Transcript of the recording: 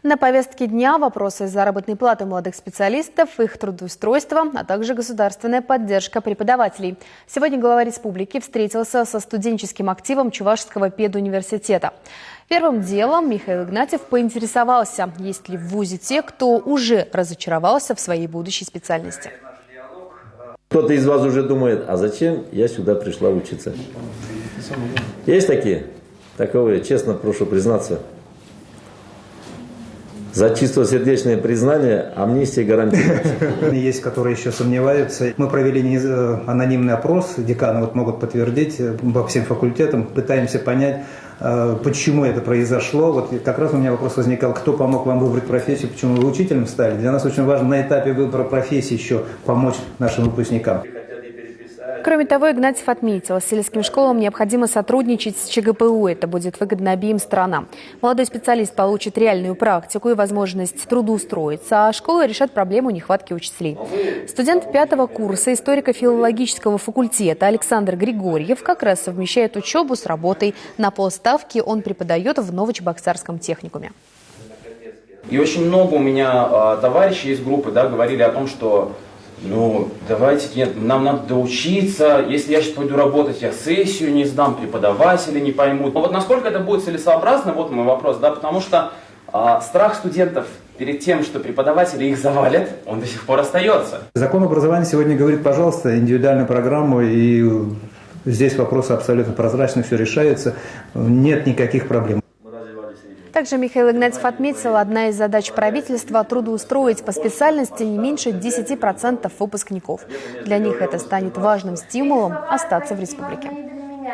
На повестке дня вопросы заработной платы молодых специалистов, их трудоустройства, а также государственная поддержка преподавателей. Сегодня глава республики встретился со студенческим активом Чувашского педуниверситета. Первым делом Михаил Игнатьев поинтересовался, есть ли в вузе те, кто уже разочаровался в своей будущей специальности. Кто-то из вас уже думает, а зачем я сюда пришла учиться? Есть такие? Таковые, честно прошу признаться. За чистосердечное признание амнистия гарантируется. Есть, которые еще сомневаются. Мы провели анонимный опрос, деканы могут подтвердить по всем факультетам, пытаемся понять, почему это произошло. Вот как раз у меня вопрос возникал, кто помог вам выбрать профессию, почему вы учителем стали. Для нас очень важно на этапе выбора профессии еще помочь нашим выпускникам. Кроме того, Игнатьев отметил, сельским школам необходимо сотрудничать с ЧГПУ. Это будет выгодно обеим сторонам. Молодой специалист получит реальную практику и возможность трудоустроиться, а школы решат проблему нехватки учителей. Студент 5-го курса историко-филологического факультета Александр Григорьев как раз совмещает учебу с работой. На полставки он преподает в Новочебоксарском техникуме. И очень много у меня товарищей из группы говорили о том, что нам надо доучиться, если я сейчас пойду работать, я сессию не сдам, преподаватели не поймут. Но вот насколько это будет целесообразно, вот мой вопрос, потому что страх студентов перед тем, что преподаватели их завалят, он до сих пор остается. Закон образования сегодня говорит, пожалуйста, индивидуальную программу, и здесь вопросы абсолютно прозрачно, все решается, нет никаких проблем. Также Михаил Игнатьев отметил, одна из задач правительства – трудоустроить по специальности не меньше 10% выпускников. Для них это станет важным стимулом остаться в республике.